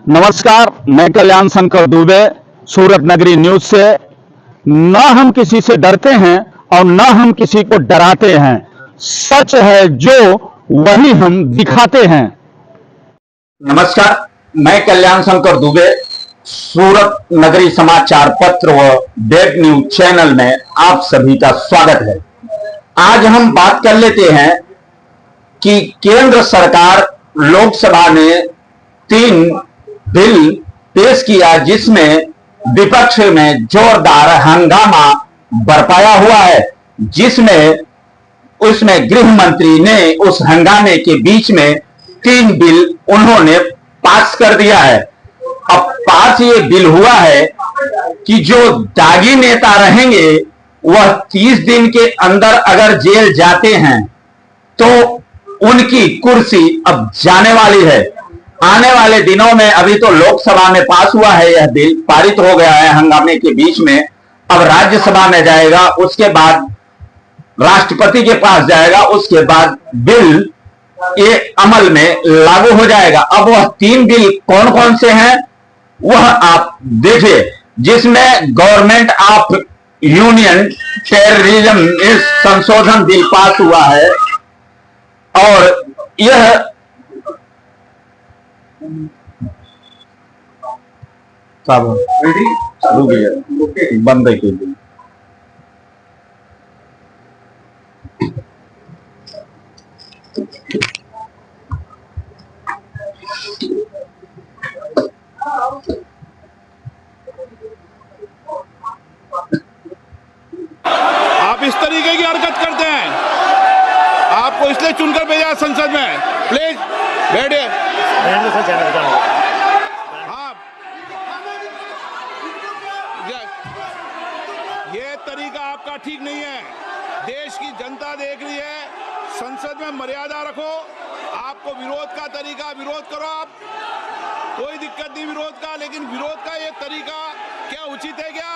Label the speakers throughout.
Speaker 1: नमस्कार, मैं कल्याण शंकर दुबे, सूरत नगरी न्यूज से। न हम किसी से डरते हैं और न हम किसी को डराते हैं। सच है जो वही हम दिखाते हैं।
Speaker 2: नमस्कार, मैं कल्याण शंकर दुबे, सूरत नगरी समाचार पत्र व वेब न्यूज चैनल में आप सभी का स्वागत है। आज हम बात कर लेते हैं कि केंद्र सरकार लोकसभा ने 3 बिल पेश किया, जिसमें विपक्ष में जोरदार हंगामा बरपाया हुआ है, जिसमें उसमें गृह मंत्री ने उस हंगामे के बीच में 3 बिल उन्होंने पास कर दिया है। अब पास ये बिल हुआ है कि जो दागी नेता रहेंगे वह 30 दिन के अंदर अगर जेल जाते हैं तो उनकी कुर्सी अब जाने वाली है। आने वाले दिनों में, अभी तो लोकसभा में पास हुआ है, यह बिल पारित हो गया है हंगामे के बीच में, अब राज्यसभा में जाएगा, उसके बाद राष्ट्रपति के पास जाएगा, उसके बाद बिल ये अमल में लागू हो जाएगा। अब वह 3 बिल कौन कौन से हैं वह आप देखिए, जिसमें गवर्नमेंट ऑफ यूनियन टेररिज्म इस संशोधन बिल पास हुआ है और यह चालू गया बंद के लिए।
Speaker 3: आप इस तरीके की हरकत करते हैं, आपको इसलिए चुनकर भेजा संसद में। प्लीज बैठिए। ये तरीका आपका ठीक नहीं है। देश की जनता देख रही है, संसद में मर्यादा रखो। आपको विरोध का तरीका, विरोध करो आप, कोई दिक्कत नहीं विरोध का, लेकिन विरोध का ये तरीका क्या उचित है? क्या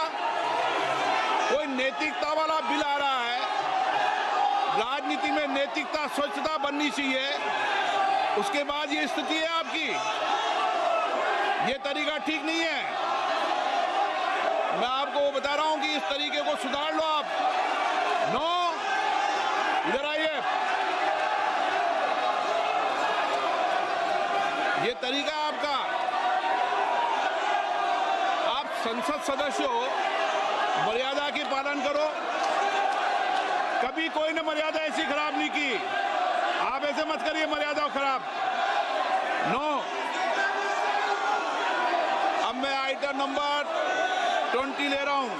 Speaker 3: कोई नैतिकता वाला बिल आ रहा है? राजनीति में नैतिकता, स्वच्छता बननी चाहिए, उसके बाद ये स्थिति है आपकी। ये तरीका ठीक नहीं है। मैं आपको बता रहा हूं कि इस तरीके को सुधार लो आप। नो, इधर आइए। ये तरीका आपका, आप संसद सदस्य हो, मर्यादा की पालन करो। कभी कोई ने मर्यादा ऐसी खराब नहीं की, आप ऐसे मत करिए मर्यादा खराब। नो। अब मैं आइटम नंबर 20 ले रहा हूं।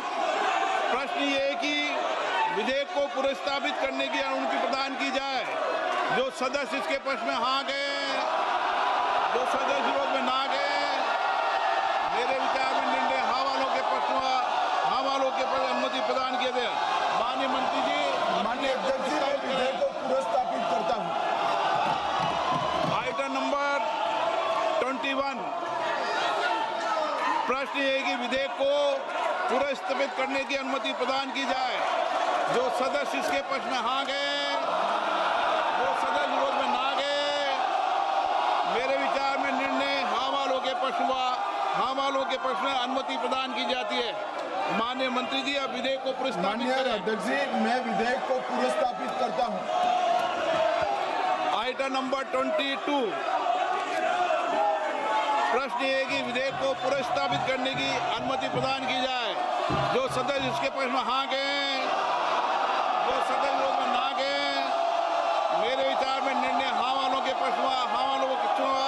Speaker 3: प्रश्न ये है कि विधेयक को पुनर्स्थापित करने की अनुमति प्रदान की जाए। जो सदस्य इसके पक्ष में हाँ गए, जो सदस्य विरोध में ना गए, मेरे विचार में निर्णय हाँ वालों के पक्ष में, हाँ वालों के पक्ष अनुमति प्रदान किए थे। माननीय मंत्री जी,
Speaker 4: माननीय अध्यक्ष जी, मैं विधेयक को पुनर्स्थापित करता हूं।
Speaker 3: Item number 21। प्रश्न ये है कि विधेयक को पुनर्स्थापित करने की अनुमति प्रदान की जाए। जो सदस्य इसके पक्ष में हाँ गए, जो सदस्य विरोध में ना गए, मेरे विचार में निर्णय हाँ वालों के पक्ष में, हाँ वालों के पक्ष में अनुमति प्रदान की जाती है। माननीय मंत्री जी, अब विधेयक को पुनर्स्थापित करें।
Speaker 4: अध्यक्ष जी, मैं विधेयक को पुनर्स्थापित करता हूं।
Speaker 3: Item number 22। प्रश्न ये है कि विधेयक को पुनर्स्थापित करने की अनुमति प्रदान की जाए। जो सदस्य इसके पक्ष में हाँ गए, जो सदस्य विरोध में ना गए, मेरे विचार में निर्णय हाँ वालों के पक्ष में, हाँ वालों के पक्ष में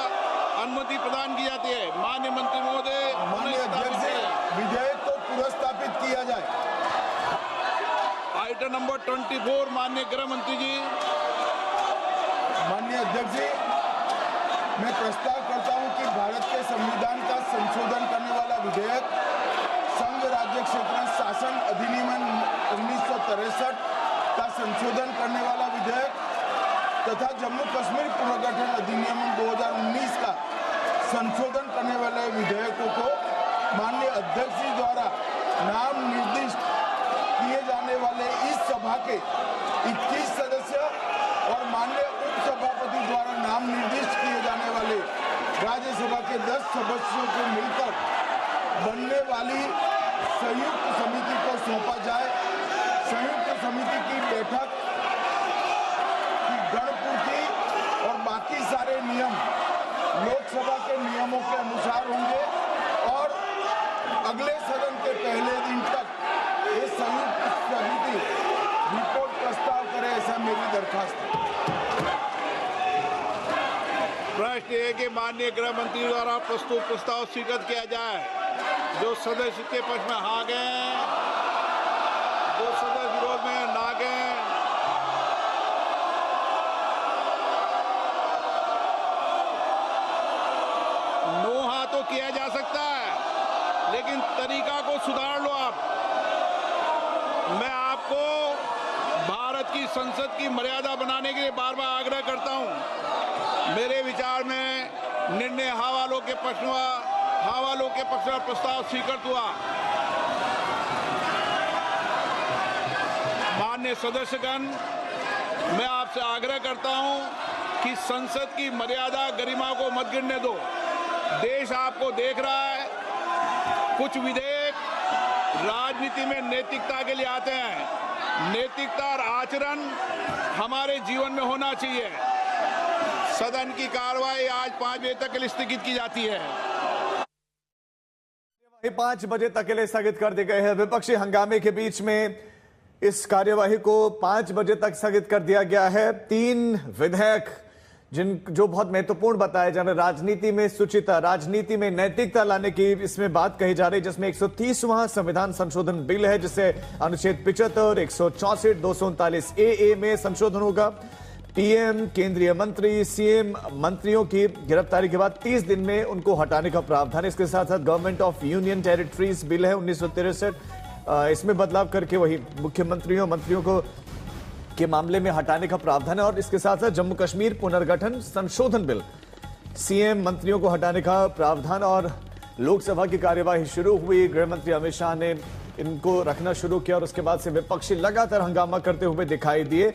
Speaker 3: अनुमति प्रदान की जाती है। माननीय मंत्री महोदय,
Speaker 4: माननीय अध्यक्ष जी, विधेयक को पुनर्स्थापित किया जाए।
Speaker 3: Item number 24। माननीय गृह मंत्री जी।
Speaker 4: माननीय अध्यक्ष जी, मैं प्रस्ताव करता हूं कि भारत के संविधान का संशोधन करने वाला विधेयक, संघ राज्य क्षेत्र शासन अधिनियम 1963 का संशोधन करने वाला विधेयक तथा जम्मू कश्मीर पुनर्गठन अधिनियम 2019 का संशोधन करने वाले विधेयकों को माननीय अध्यक्ष जी द्वारा नाम निर्दिष्ट किए जाने वाले इस सभा के 21 सदस्य और माननीय उपसभापति द्वारा नाम निर्दिष्ट किए जाने वाले राज्यसभा के 10 सदस्यों को मिलकर बनने वाली संयुक्त समिति को सौंपा जाए। संयुक्त समिति की बैठक की गणपूर्ति और बाकी सारे नियम लोकसभा के नियमों के अनुसार होंगे और अगले सदन के पहले दिन तक ये संयुक्त समिति रिपोर्ट प्रस्ताव करे, ऐसा मेरी दरखास्त है।
Speaker 3: प्रश्न है कि माननीय गृह मंत्री द्वारा प्रस्तुत प्रस्ताव स्वीकृत किया जाए। जो सदस्य के पक्ष में हाँ गए, जो सदस्य विरोध में ना गए। नो हाँ तो किया जा सकता है, लेकिन तरीका को सुधार लो आप। मैं आपको भारत की संसद की मर्यादा बनाने के लिए बार बार आग्रह करता हूं। मेरे विचार में निर्णय हाँ वालों के पक्ष में प्रस्ताव स्वीकृत हुआ। माननीय सदस्यगण, मैं आपसे आग्रह करता हूं कि संसद की मर्यादा गरिमा को मत गिरने दो। देश आपको देख रहा है। कुछ विधेयक राजनीति में नैतिकता के लिए आते हैं। नैतिकता और आचरण हमारे जीवन में होना चाहिए। सदन की कार्रवाई आज 5 बजे तक के लिए स्थगित की जाती है।
Speaker 5: 5 बजे तक के लिए स्थगित कर दिए गए हैं। विपक्षी हंगामे के बीच में इस कार्यवाही को 5 बजे तक स्थगित कर दिया गया है। 3 विधेयक जो बहुत महत्वपूर्ण बताए जा रहे, राजनीति में शुचिता, राजनीति में नैतिकता लाने की इसमें बात कही जा रही है, जिसमें 130वां संविधान संशोधन बिल है, जिससे अनुच्छेद 75, 164, 239 ए में संशोधन होगा। पीएम, केंद्रीय मंत्री, सीएम मंत्रियों की गिरफ्तारी के बाद 30 दिन में उनको हटाने का प्रावधान है। इसके साथ साथ government of union territories bill है 1963, इसमें बदलाव करके वही मुख्यमंत्रियों मंत्रियों को के मामले में हटाने का प्रावधान है। और इसके साथ साथ जम्मू कश्मीर पुनर्गठन संशोधन बिल, सीएम मंत्रियों को हटाने का प्रावधान। और लोकसभा की कार्यवाही शुरू हुई, गृह मंत्री अमित शाह ने इनको रखना शुरू किया और उसके बाद से विपक्षी लगातार हंगामा करते हुए दिखाई दिए।